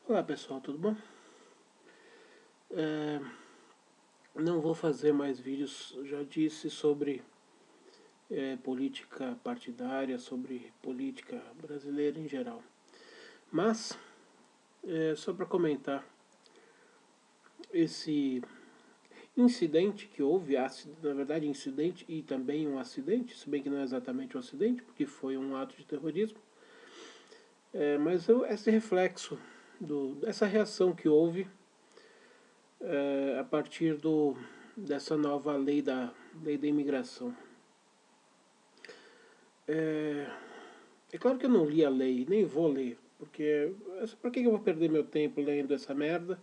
Olá pessoal, tudo bom? Não vou fazer mais vídeos, já disse sobre política partidária, sobre política brasileira em geral. Mas, só para comentar esse incidente que houve, na verdade incidente e também um acidente, se bem que não é exatamente um acidente, porque foi um ato de terrorismo, mas esse reflexo, essa reação que houve a partir dessa nova lei da imigração. É claro que eu não li a lei, nem vou ler, porque para que eu vou perder meu tempo lendo essa merda,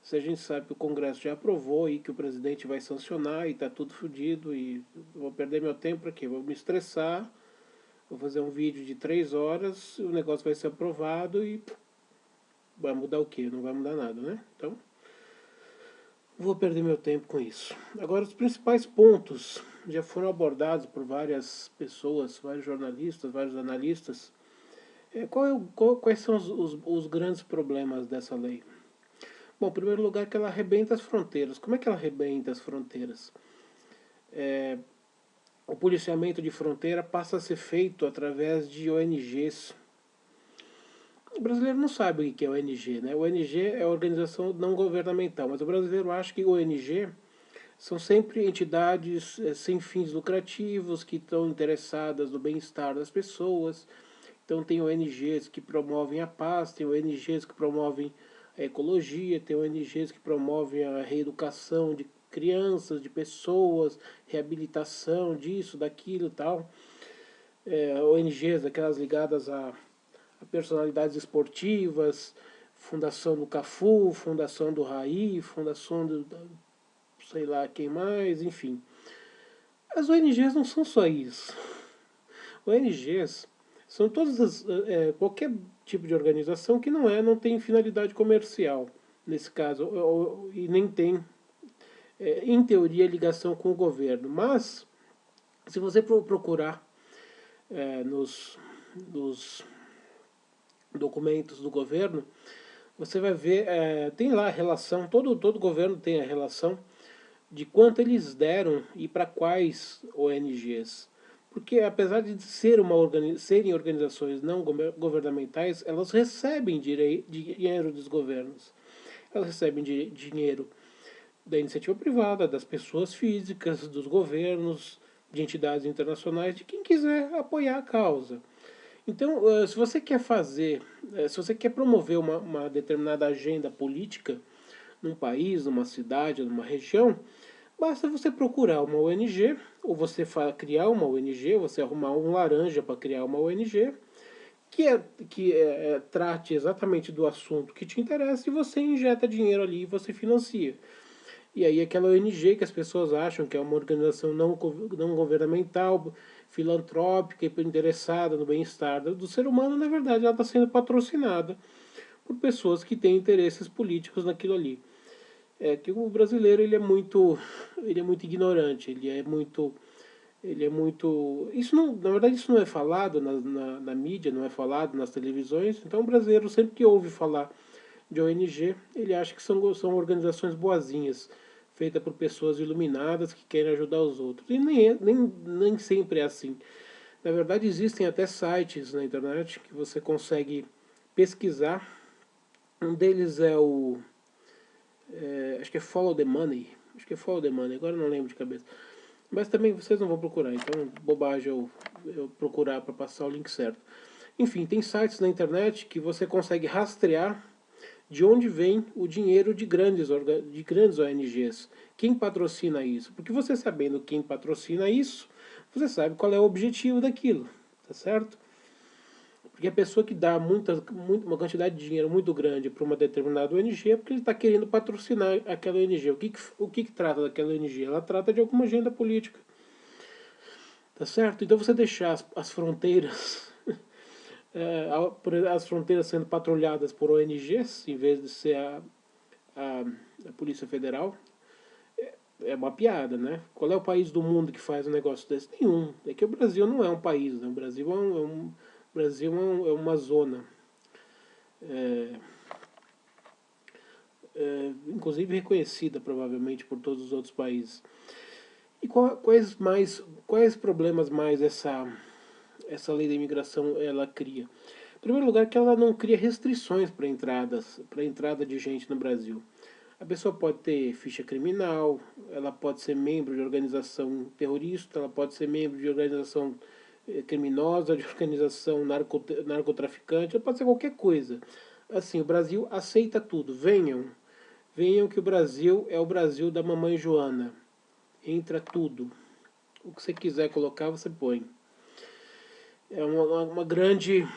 se a gente sabe que o Congresso já aprovou e que o presidente vai sancionar e tá tudo fodido, e eu vou perder meu tempo para quê? Vou me estressar, vou fazer um vídeo de 3 horas, o negócio vai ser aprovado e vai mudar o quê? Não vai mudar nada, né? Então, vou perder meu tempo com isso. Agora, os principais pontos já foram abordados por várias pessoas, vários jornalistas, vários analistas. Quais são os grandes problemas dessa lei? Bom, em primeiro lugar, que ela arrebenta as fronteiras. Como é que ela arrebenta as fronteiras? O policiamento de fronteira passa a ser feito através de ONGs. O brasileiro não sabe o que é ONG, né? O ONG é a organização não governamental, mas o brasileiro acha que ONG são sempre entidades sem fins lucrativos que estão interessadas no bem-estar das pessoas. Então tem ONGs que promovem a paz, tem ONGs que promovem a ecologia, tem ONGs que promovem a reeducação de crianças, de pessoas, reabilitação disso, daquilo e tal. ONGs, aquelas ligadas a personalidades esportivas, Fundação do Cafu, Fundação do Raí, Fundação do sei lá quem mais, enfim. As ONGs não são só isso. ONGs são qualquer tipo de organização que não tem finalidade comercial, nesse caso, e nem tem, em teoria, ligação com o governo. Mas, se você procurar nos documentos do governo, você vai ver, tem lá a relação, todo governo tem a relação de quanto eles deram e para quais ONGs. Porque apesar de serem organizações não governamentais, elas recebem dinheiro dos governos. Elas recebem dinheiro da iniciativa privada, das pessoas físicas, dos governos, de entidades internacionais, de quem quiser apoiar a causa. Então, se você quer promover uma determinada agenda política num país, numa cidade, numa região, basta você procurar uma ONG, ou você criar uma ONG, você arrumar um laranja para criar uma ONG, que trate exatamente do assunto que te interessa, e você injeta dinheiro ali e você financia. E aí aquela ONG que as pessoas acham que é uma organização não governamental, filantrópica e interessada no bem-estar do ser humano, na verdade ela está sendo patrocinada por pessoas que têm interesses políticos naquilo ali. É que o brasileiro ele é muito ignorante, ele é muito, isso não, na verdade isso não é falado na mídia, não é falado nas televisões. Então o brasileiro sempre que ouve falar de ONG, ele acha que são organizações boazinhas, feitas por pessoas iluminadas que querem ajudar os outros. E nem sempre é assim. Na verdade existem até sites na internet que você consegue pesquisar. Um deles acho que é Follow the Money. Acho que é Follow the Money, agora eu não lembro de cabeça. Mas também vocês não vão procurar, então bobagem eu procurar para passar o link certo. Enfim, tem sites na internet que você consegue rastrear de onde vem o dinheiro de grandes ONGs. Quem patrocina isso? Porque você sabendo quem patrocina isso, você sabe qual é o objetivo daquilo, tá certo? Porque a pessoa que dá uma quantidade de dinheiro muito grande para uma determinada ONG é porque ele está querendo patrocinar aquela ONG. O que trata daquela ONG? Ela trata de alguma agenda política. Tá certo? Então você deixar as fronteiras, as fronteiras sendo patrulhadas por ONGs, em vez de ser a, a Polícia Federal, é uma piada, né? Qual é o país do mundo que faz um negócio desse? Nenhum. É que o Brasil não é um país, né? O Brasil é uma zona. inclusive reconhecida provavelmente por todos os outros países. E quais problemas mais essa lei da imigração ela cria? Em primeiro lugar, que ela não cria restrições para entrada de gente no Brasil. A pessoa pode ter ficha criminal, ela pode ser membro de organização terrorista, ela pode ser membro de organização criminosa, de organização narcotraficante, ela pode ser qualquer coisa. Assim, o Brasil aceita tudo. Venham que o Brasil é o Brasil da mamãe Joana. Entra tudo. O que você quiser colocar, você põe. É uma grande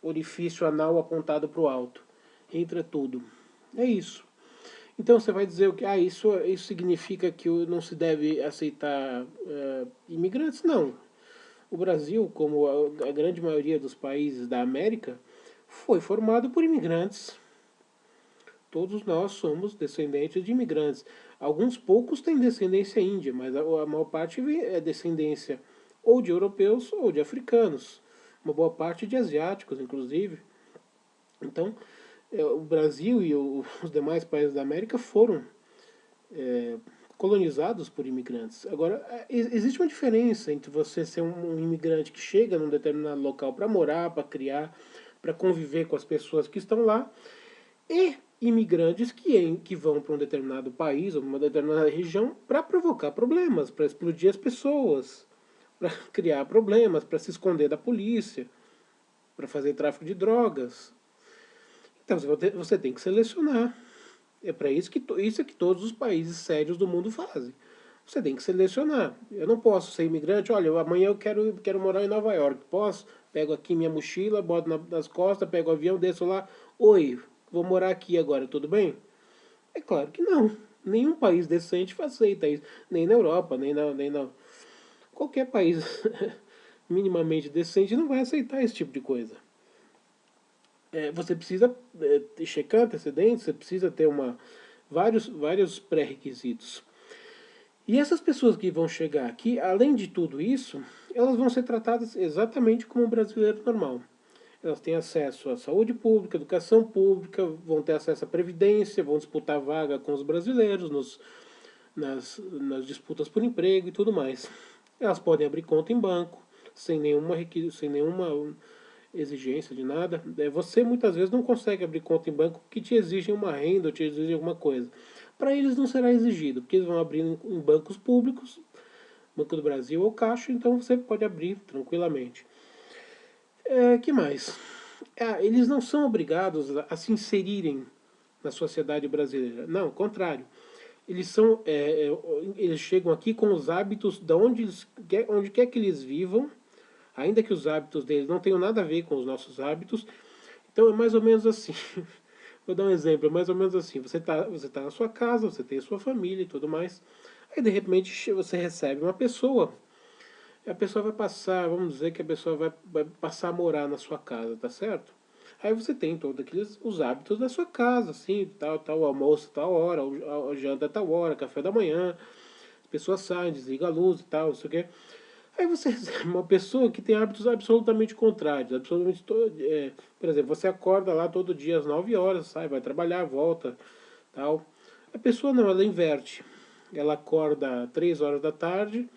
orifício anal apontado para o alto. Entra tudo. É isso. Então você vai dizer o que? Isso significa que não se deve aceitar imigrantes? Não. O Brasil, como a grande maioria dos países da América, foi formado por imigrantes. Todos nós somos descendentes de imigrantes. Alguns poucos têm descendência índia, mas a maior parte é descendência ou de europeus ou de africanos. Uma boa parte de asiáticos, inclusive. Então, o Brasil e os demais países da América foram colonizados por imigrantes. Agora, existe uma diferença entre você ser um imigrante que chega num determinado local para morar, para criar, para conviver com as pessoas que estão lá, e imigrantes que vão para um determinado país ou uma determinada região para provocar problemas, para explodir as pessoas, para criar problemas, para se esconder da polícia, para fazer tráfico de drogas. Então você tem que selecionar. É para isso isso é que todos os países sérios do mundo fazem. Você tem que selecionar. Eu não posso ser imigrante. Olha, amanhã eu quero morar em Nova York. Posso? Pego aqui minha mochila, boto nas costas, pego o avião, desço lá. Oi, vou morar aqui agora, tudo bem? É claro que não. Nenhum país decente aceita isso. Nem na Europa, nem na... Qualquer país minimamente decente não vai aceitar esse tipo de coisa. Você precisa checar antecedentes, você precisa ter vários pré-requisitos. E essas pessoas que vão chegar aqui, além de tudo isso, elas vão ser tratadas exatamente como um brasileiro normal. Elas têm acesso à saúde pública, educação pública, vão ter acesso à previdência, vão disputar vaga com os brasileiros nas disputas por emprego e tudo mais. Elas podem abrir conta em banco, sem nenhuma exigência de nada. Você muitas vezes não consegue abrir conta em banco porque te exigem uma renda ou te exigem alguma coisa. Para eles não será exigido, porque eles vão abrir em bancos públicos, Banco do Brasil ou Caixa, então você pode abrir tranquilamente. Que mais? Eles não são obrigados a se inserirem na sociedade brasileira. Não, ao contrário. Eles chegam aqui com os hábitos de onde quer que eles vivam, ainda que os hábitos deles não tenham nada a ver com os nossos hábitos. Então é mais ou menos assim. Vou dar um exemplo, é mais ou menos assim. Você tá na sua casa, você tem a sua família e tudo mais. Aí de repente você recebe uma pessoa. E a pessoa vai passar, vamos dizer que a pessoa vai passar a morar na sua casa, tá certo? Aí você tem todos os hábitos da sua casa, assim, tal almoço tal hora, o janta tal hora, café da manhã, as pessoas saem, desligam a luz e tal, não sei o quê. Aí você recebe uma pessoa que tem hábitos absolutamente contrários, por exemplo, você acorda lá todo dia às 9 horas, sai, vai trabalhar, volta, tal. A pessoa não, ela inverte. Ela acorda 3 horas da tarde,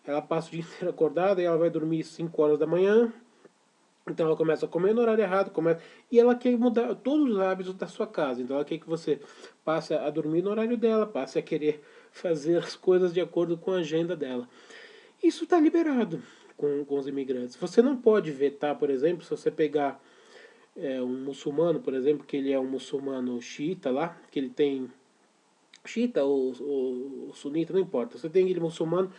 ela passa o dia inteiro acordada e ela vai dormir 5 horas da manhã. Então ela começa a comer no horário errado, e ela quer mudar todos os hábitos da sua casa. Então ela quer que você passe a dormir no horário dela, passe a querer fazer as coisas de acordo com a agenda dela. Isso está liberado com os imigrantes. Você não pode vetar, por exemplo, se você pegar um muçulmano, por exemplo, que ele é um muçulmano xiita lá, que ele tem... Xiita ou sunita, não importa. Você tem aquele muçulmano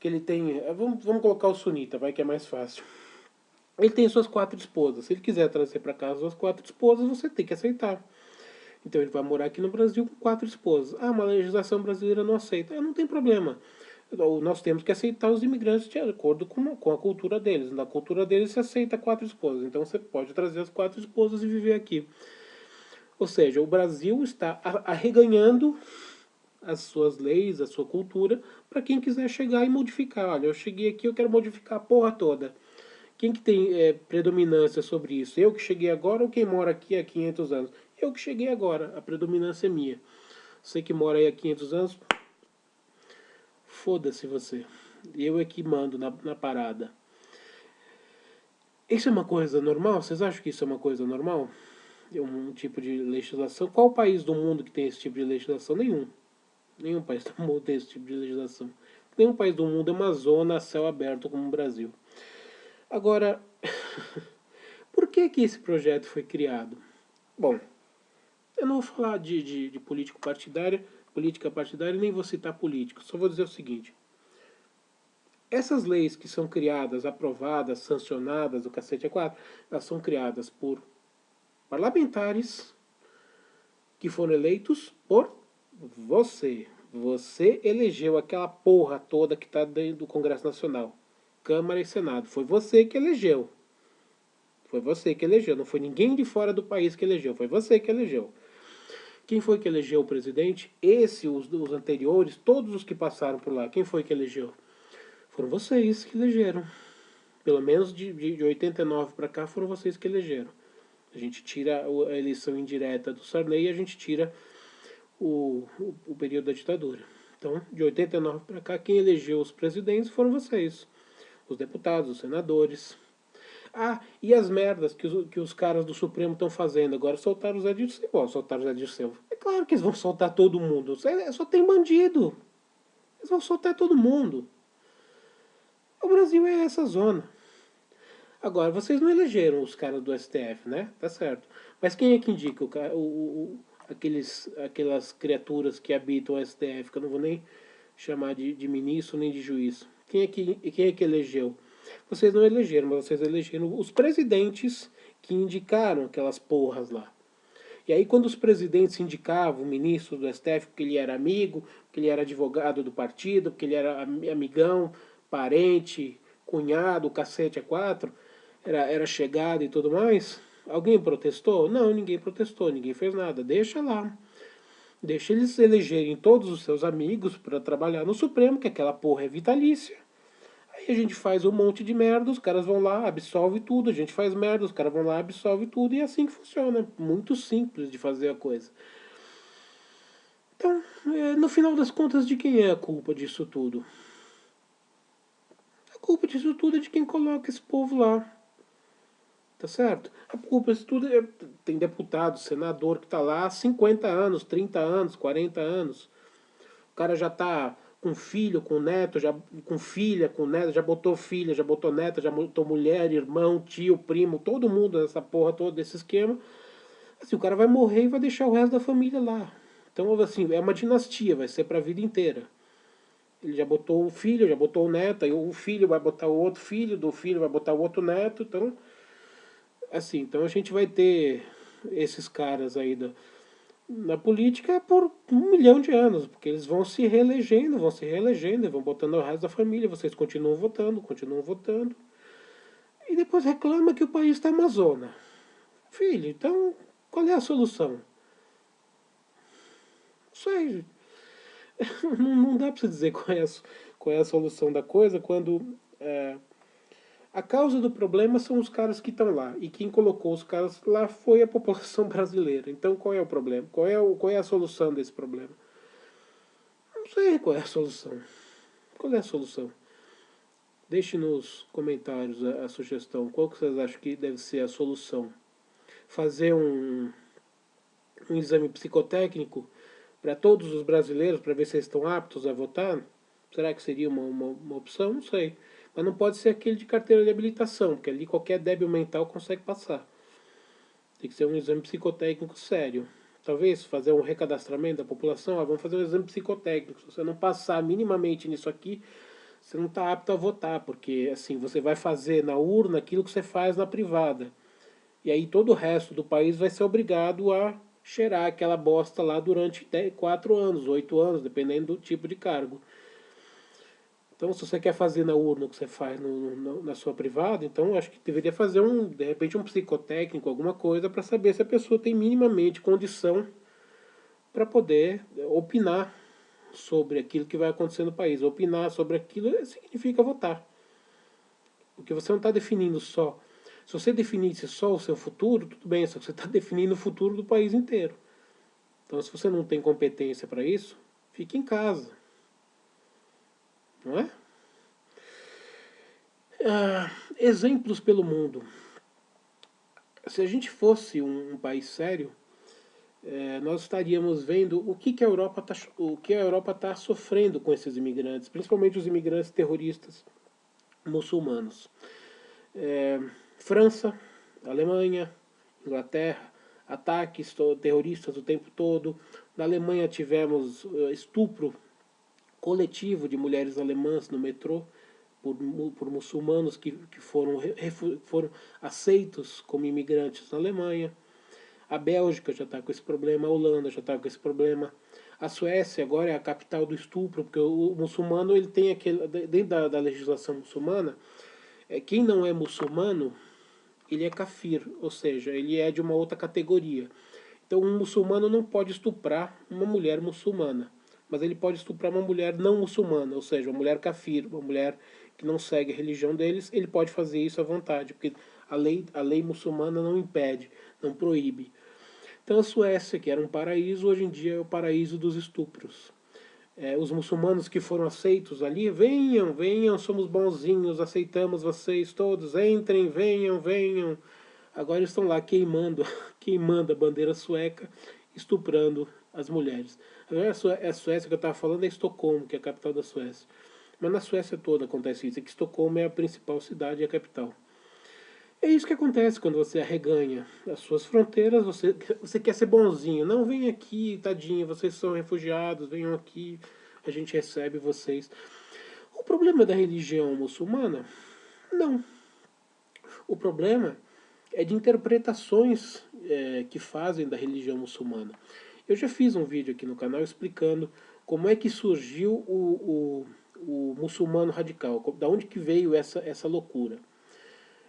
que ele tem... Vamos colocar o sunita, vai que é mais fácil. Ele tem suas 4 esposas. Se ele quiser trazer para casa suas 4 esposas, você tem que aceitar. Então ele vai morar aqui no Brasil com 4 esposas. Ah, uma legislação brasileira não aceita. Não tem problema. Nós temos que aceitar os imigrantes de acordo com a cultura deles. Na cultura deles se aceita 4 esposas. Então você pode trazer as 4 esposas e viver aqui. Ou seja, o Brasil está arreganhando as suas leis, a sua cultura, para quem quiser chegar e modificar. Olha, eu cheguei aqui, eu quero modificar a porra toda. Quem que tem predominância sobre isso? Eu que cheguei agora ou quem mora aqui há 500 anos? Eu que cheguei agora, a predominância é minha. Você que mora aí há 500 anos, foda-se você. Eu é que mando na parada. Isso é uma coisa normal? Vocês acham que isso é uma coisa normal? É um tipo de legislação? Qual país do mundo que tem esse tipo de legislação? Nenhum. Nenhum país do mundo tem esse tipo de legislação. Nenhum país do mundo é uma zona a céu aberto como o Brasil. Agora, por que esse projeto foi criado? Bom, eu não vou falar de política partidária, nem vou citar políticos. Só vou dizer o seguinte. Essas leis que são criadas, aprovadas, sancionadas, o cacete é quatro, elas são criadas por parlamentares que foram eleitos por você. Você elegeu aquela porra toda que está dentro do Congresso Nacional. Câmara e Senado. Foi você que elegeu. Foi você que elegeu. Não foi ninguém de fora do país que elegeu. Foi você que elegeu. Quem foi que elegeu o presidente? Os anteriores, todos os que passaram por lá. Quem foi que elegeu? Foram vocês que elegeram. Pelo menos de 89 para cá foram vocês que elegeram. A gente tira a eleição indireta do Sarney e a gente tira o período da ditadura. Então, de 89 para cá, quem elegeu os presidentes foram vocês. Os deputados, os senadores. Ah, e as merdas que os caras do Supremo estão fazendo? Agora soltaram o Zé Dirceu. Ó, soltaram o Zé Dirceu. É claro que eles vão soltar todo mundo. Só tem bandido. Eles vão soltar todo mundo. O Brasil é essa zona. Agora, vocês não elegeram os caras do STF, né? Tá certo. Mas quem é que indica aquelas criaturas que habitam o STF, que eu não vou nem chamar de ministro nem de juiz? Quem é que elegeu? Vocês não elegeram, mas vocês elegeram os presidentes que indicaram aquelas porras lá. E aí, quando os presidentes indicavam o ministro do STF porque ele era amigo, porque ele era advogado do partido, porque ele era amigão, parente, cunhado, cacete a quatro, era chegado e tudo mais, alguém protestou? Não, ninguém protestou, ninguém fez nada. Deixa lá. Deixa eles elegerem todos os seus amigos para trabalhar no Supremo, que aquela porra é vitalícia. Aí a gente faz um monte de merda, os caras vão lá, absolve tudo, a gente faz merda, os caras vão lá, absolve tudo, e é assim que funciona. Muito simples de fazer a coisa. Então, no final das contas, de quem é a culpa disso tudo? A culpa disso tudo é de quem coloca esse povo lá. Tá certo? A culpa disso tudo tem deputado, senador que tá lá há 50 anos, 30 anos, 40 anos. O cara já tá com filho, com neto, já com filha, com neto, já botou filha, já botou neta, já botou mulher, irmão, tio, primo, todo mundo nessa porra toda desse esquema. Assim, o cara vai morrer e vai deixar o resto da família lá. Então, assim, é uma dinastia, vai ser pra vida inteira. Ele já botou o filho, já botou o neto, aí o filho vai botar o outro filho, do filho vai botar o outro neto, então assim, então a gente vai ter esses caras aí na política por 1 milhão de anos, porque eles vão se reelegendo, e vão botando o resto da família, vocês continuam votando, e depois reclama que o país está Amazônia. Filho, então qual é a solução? Não sei. Não dá para você dizer qual é a solução da coisa quando a causa do problema são os caras que estão lá. E quem colocou os caras lá foi a população brasileira. Então qual é o problema? Qual é a solução desse problema? Não sei qual é a solução. Qual é a solução? Deixe nos comentários a sugestão. Qual que vocês acham que deve ser a solução? Fazer um exame psicotécnico para todos os brasileiros para ver se eles estão aptos a votar? Será que seria uma opção? Não sei. Mas não pode ser aquele de carteira de habilitação, porque ali qualquer débil mental consegue passar. Tem que ser um exame psicotécnico sério. Talvez fazer um recadastramento da população. Vamos fazer um exame psicotécnico. Se você não passar minimamente nisso aqui, você não está apto a votar, porque assim você vai fazer na urna aquilo que você faz na privada. E aí todo o resto do país vai ser obrigado a cheirar aquela bosta lá durante 4 anos, 8 anos, dependendo do tipo de cargo. Então, se você quer fazer na urna o que você faz na sua privada, então eu acho que deveria fazer de repente um psicotécnico, alguma coisa, para saber se a pessoa tem minimamente condição para poder opinar sobre aquilo que vai acontecer no país. Opinar sobre aquilo significa votar. Porque você não está definindo só Se você definisse só o seu futuro, tudo bem, só que você está definindo o futuro do país inteiro. Então, se você não tem competência para isso, fique em casa. Não é? Exemplos pelo mundo. Se a gente fosse um país sério, nós estaríamos vendo o que a Europa está sofrendo com esses imigrantes, principalmente os imigrantes terroristas muçulmanos. França, Alemanha, Inglaterra, ataques terroristas o tempo todo. Na Alemanha tivemos estupro coletivo de mulheres alemãs no metrô por muçulmanos que foram aceitos como imigrantes na Alemanha. A Bélgica já está com esse problema, a Holanda já está com esse problema. A Suécia agora é a capital do estupro, porque o muçulmano ele tem aquele, dentro da legislação muçulmana, quem não é muçulmano, ele é kafir, ou seja, ele é de uma outra categoria. Então um muçulmano não pode estuprar uma mulher muçulmana, mas ele pode estuprar uma mulher não muçulmana, ou seja, uma mulher kafir, uma mulher que não segue a religião deles, ele pode fazer isso à vontade, porque a lei muçulmana não impede, não proíbe. Então a Suécia, que era um paraíso, hoje em dia é o paraíso dos estupros. Os muçulmanos que foram aceitos ali, venham, venham, somos bonzinhos, aceitamos vocês todos, entrem, venham, venham. Agora eles estão lá queimando, queimando a bandeira sueca, estuprando as mulheres. Agora a Suécia que eu estava falando é Estocolmo, que é a capital da Suécia. Mas na Suécia toda acontece isso, é que Estocolmo é a principal cidade e a capital. É isso que acontece quando você arreganha as suas fronteiras, você quer ser bonzinho. Não, vem aqui, tadinho, vocês são refugiados, venham aqui, a gente recebe vocês. O problema da religião muçulmana? Não. O problema é de interpretações que fazem da religião muçulmana. Eu já fiz um vídeo aqui no canal explicando como é que surgiu o muçulmano radical, da onde que veio essa loucura.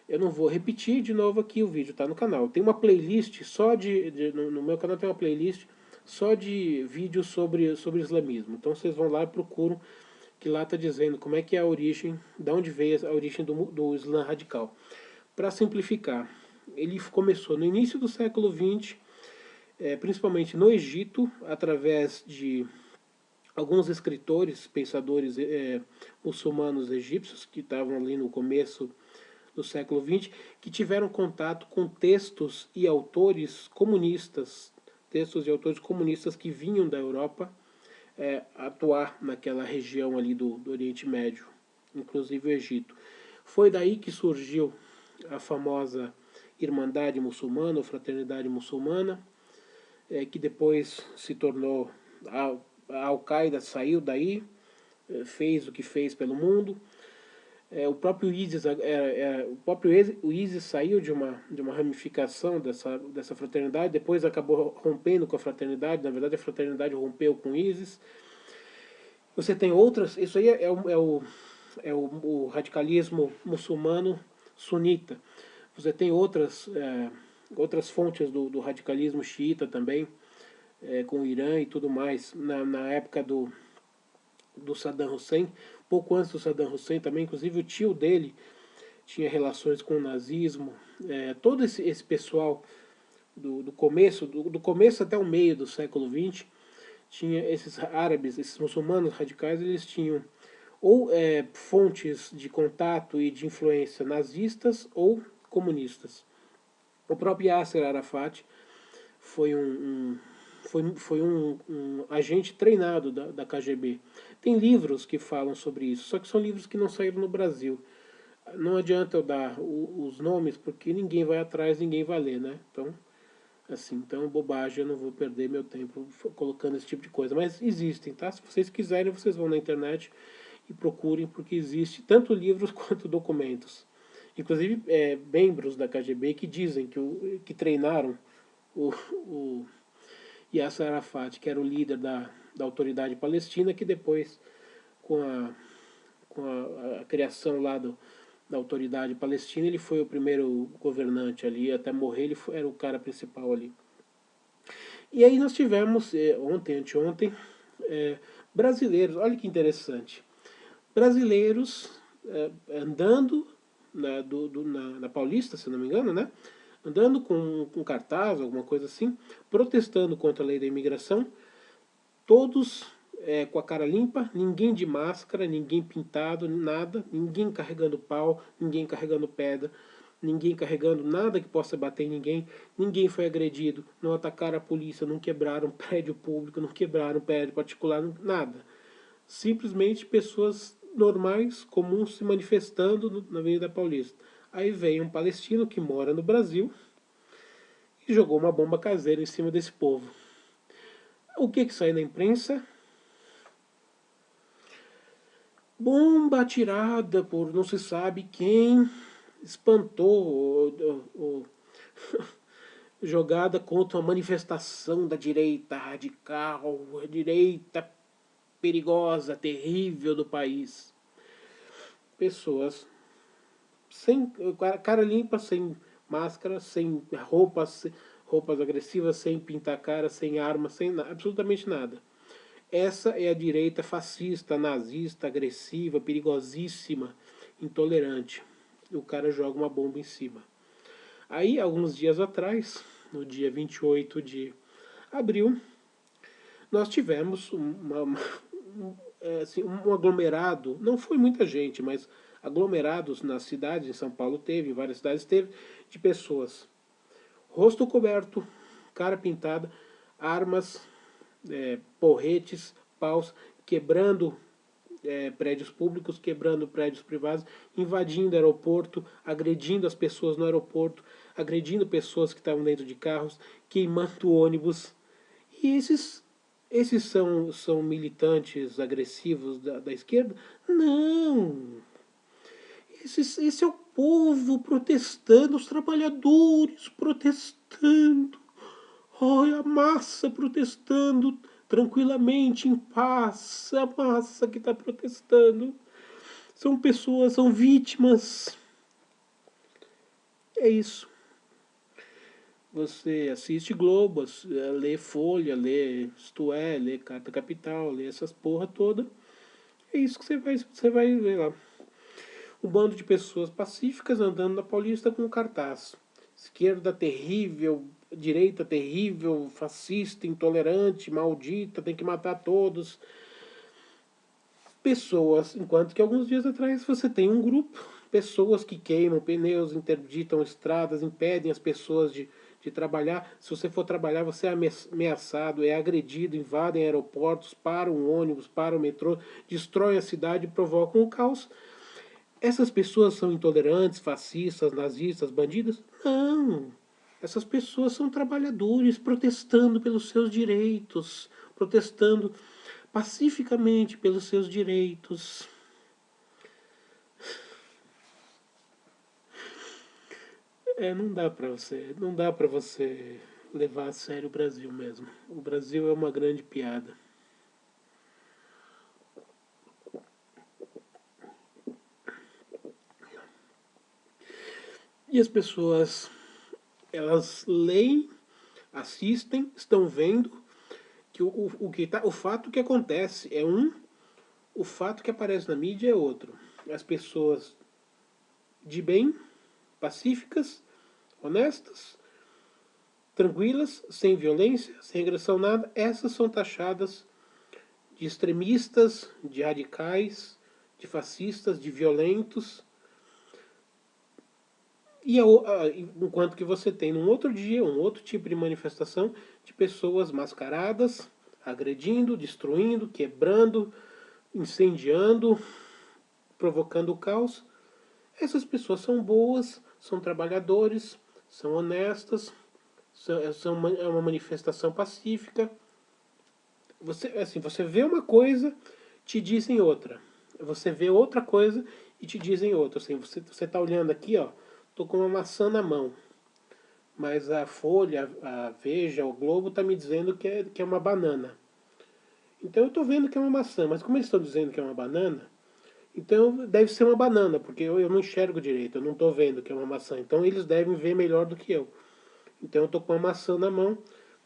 Eu não vou repetir de novo aqui, o vídeo está no canal. Tem uma playlist só no meu canal tem uma playlist só de vídeos sobre islamismo. Então vocês vão lá e procuram, que lá está dizendo como é que é a origem, da onde veio a origem do Islã radical. Para simplificar, ele começou no início do século XX, principalmente no Egito, através de alguns escritores, pensadores muçulmanos egípcios, que estavam ali no começo do século XX, que tiveram contato com textos e autores comunistas que vinham da Europa atuar naquela região ali do Oriente Médio, inclusive o Egito. Foi daí que surgiu a famosa Irmandade Muçulmana, ou Fraternidade Muçulmana, que depois se tornou a Al-Qaeda, saiu daí, fez o que fez pelo mundo. O próprio ISIS saiu de uma ramificação dessa fraternidade, depois acabou rompendo com a fraternidade. Na verdade, a fraternidade rompeu com o ISIS. Você tem outras, isso aí é o radicalismo muçulmano sunita. Você tem outras fontes do radicalismo xiita também, com o Irã e tudo mais. Na época do Saddam Hussein, pouco antes do Saddam Hussein também, inclusive o tio dele tinha relações com o nazismo. Todo esse pessoal do começo até o meio do século XX, tinha esses árabes, esses muçulmanos radicais, eles tinham ou fontes de contato e de influência nazistas ou comunistas. O próprio Yasser Arafat foi um agente treinado da KGB. Tem livros que falam sobre isso, só que são livros que não saíram no Brasil. Não adianta eu dar os nomes, porque ninguém vai atrás, ninguém vai ler, né? Então é bobagem, eu não vou perder meu tempo colocando esse tipo de coisa. Mas existem, tá? Se vocês quiserem, vocês vão na internet e procurem, porque existe tanto livros quanto documentos. Inclusive, membros da KGB que dizem que treinaram o Yasser Arafat, que era o líder da autoridade palestina, que depois, com a criação lá da autoridade palestina, ele foi o primeiro governante ali, até morrer ele era o cara principal ali. E aí nós tivemos, anteontem, brasileiros, olha que interessante, brasileiros andando na Paulista, se não me engano, né? Andando com cartaz, alguma coisa assim, protestando contra a lei da imigração, todos com a cara limpa, ninguém de máscara, ninguém pintado, nada, ninguém carregando pau, ninguém carregando pedra, ninguém carregando nada que possa bater em ninguém, ninguém foi agredido, não atacaram a polícia, não quebraram prédio público, não quebraram prédio particular, nada. Simplesmente pessoas normais, comuns, se manifestando na Avenida Paulista. Aí vem um palestino que mora no Brasil e jogou uma bomba caseira em cima desse povo. O que sai na imprensa? Bomba atirada por não se sabe quem, espantou jogada contra uma manifestação da direita radical, a direita perigosa, terrível do país. Pessoas sem cara limpa, sem máscara, sem roupas agressivas, sem pintar a cara, sem arma, sem absolutamente nada. Essa é a direita fascista, nazista, agressiva, perigosíssima, intolerante. O cara joga uma bomba em cima. Aí, alguns dias atrás, no dia 28 de abril, nós tivemos um aglomerado, não foi muita gente, mas aglomerados nas cidades, em São Paulo teve, em várias cidades teve, de pessoas. Rosto coberto, cara pintada, armas, porretes, paus, quebrando prédios públicos, quebrando prédios privados, invadindo o aeroporto, agredindo as pessoas no aeroporto, agredindo pessoas que estavam dentro de carros, queimando ônibus. E esses são militantes agressivos da esquerda? Não! Esse é o povo protestando, os trabalhadores protestando. Olha a massa protestando tranquilamente, em paz. A massa que está protestando. São pessoas, são vítimas. É isso. Você assiste Globo, lê Folha, lê Isto É, lê Carta Capital, lê essas porra toda. É isso que você vai ver lá. Um bando de pessoas pacíficas andando na Paulista com um cartaz. Esquerda terrível, direita terrível, fascista, intolerante, maldita, tem que matar todos. Pessoas, enquanto que alguns dias atrás você tem um grupo, pessoas que queimam pneus, interditam estradas, impedem as pessoas de trabalhar. Se você for trabalhar, você é ameaçado, é agredido, invadem aeroportos, param um ônibus, param o metrô, destroem a cidade e provocam o caos. Essas pessoas são intolerantes, fascistas, nazistas, bandidas? Não. Essas pessoas são trabalhadores protestando pelos seus direitos, protestando pacificamente pelos seus direitos. Não dá para você levar a sério o Brasil mesmo. O Brasil é uma grande piada. E as pessoas, elas leem, assistem, estão vendo que o fato que acontece é um, o fato que aparece na mídia é outro. As pessoas de bem, pacíficas, honestas, tranquilas, sem violência, sem agressão nada, essas são taxadas de extremistas, de radicais, de fascistas, de violentos. E enquanto que você tem num outro dia, um outro tipo de manifestação de pessoas mascaradas, agredindo, destruindo, quebrando, incendiando, provocando o caos. Essas pessoas são boas, são trabalhadores, são honestas, é uma manifestação pacífica. Você vê uma coisa, te dizem outra. Você vê outra coisa e te dizem outra. Assim, você está olhando aqui, ó, tô com uma maçã na mão. Mas a Folha, a Veja, o Globo está me dizendo que é uma banana. Então eu estou vendo que é uma maçã, mas como eles estão dizendo que é uma banana, então deve ser uma banana, porque eu não enxergo direito, eu não estou vendo que é uma maçã. Então eles devem ver melhor do que eu. Então eu estou com uma maçã na mão,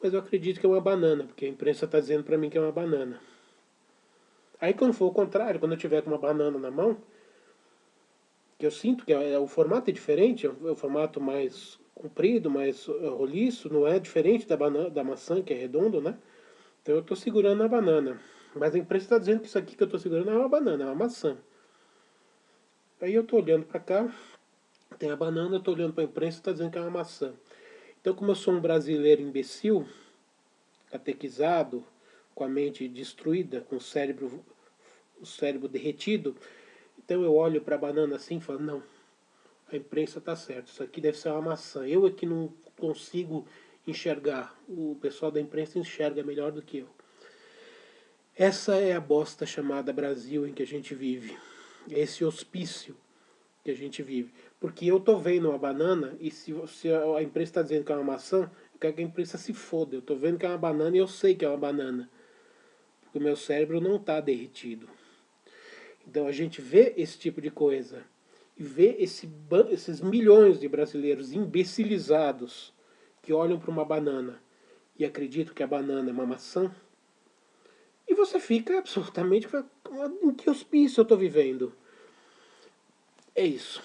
mas eu acredito que é uma banana, porque a imprensa está dizendo para mim que é uma banana. Aí quando for o contrário, quando eu tiver com uma banana na mão, que eu sinto que o formato é diferente, é o formato mais comprido, mais roliço, não é diferente da maçã, que é redondo, né? Então eu estou segurando a banana. Mas a imprensa está dizendo que isso aqui que eu estou segurando não é uma banana, é uma maçã. Aí eu estou olhando para cá, tem a banana, eu estou olhando para a imprensa e está dizendo que é uma maçã. Então, como eu sou um brasileiro imbecil, catequizado, com a mente destruída, com o cérebro derretido, então eu olho para a banana assim e falo, não, a imprensa está certa, isso aqui deve ser uma maçã. Eu é que não consigo enxergar, o pessoal da imprensa enxerga melhor do que eu. Essa é a bosta chamada Brasil em que a gente vive. Esse hospício que a gente vive. Porque eu tô vendo uma banana e se a imprensa está dizendo que é uma maçã, eu quero que a imprensa se foda. Eu tô vendo que é uma banana e eu sei que é uma banana. Porque o meu cérebro não está derretido. Então a gente vê esse tipo de coisa e vê esses milhões de brasileiros imbecilizados que olham para uma banana e acreditam que a banana é uma maçã. E você fica absolutamente... Em que hospício eu estou vivendo? É isso.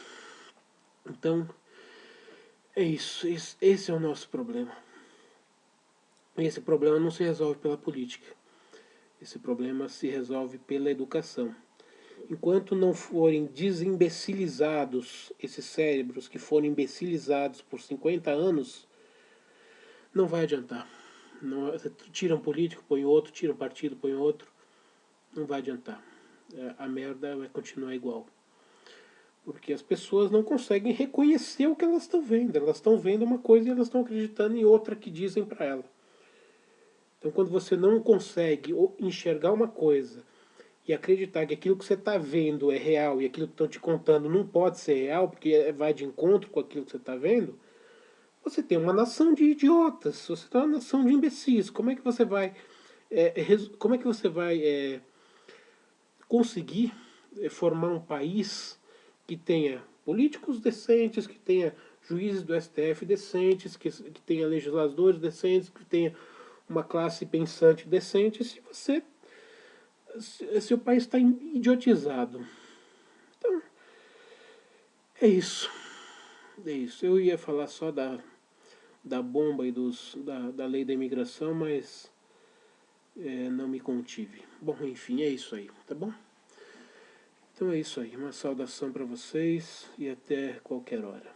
Então, é isso. Esse é o nosso problema. Esse problema não se resolve pela política. Esse problema se resolve pela educação. Enquanto não forem desimbecilizados esses cérebros que foram imbecilizados por 50 anos, não vai adiantar. Não, tira um político, põe outro, tira um partido, põe outro. Não vai adiantar. A merda vai continuar igual. Porque as pessoas não conseguem reconhecer o que elas estão vendo. Elas estão vendo uma coisa e elas estão acreditando em outra que dizem para ela. Então, quando você não consegue enxergar uma coisa e acreditar que aquilo que você está vendo é real e aquilo que estão te contando não pode ser real, porque vai de encontro com aquilo que você está vendo, você tem uma nação de idiotas, você tem uma nação de imbecis. Como é que você vai, como é que você vai conseguir formar um país que tenha políticos decentes, que tenha juízes do STF decentes, que tenha legisladores decentes, que tenha uma classe pensante decente, se o país está idiotizado? Então, é isso. É isso. Eu ia falar só da bomba e da lei da imigração, mas não me contive. Bom, enfim, é isso aí, tá bom? Então é isso aí. Uma saudação para vocês e até qualquer hora.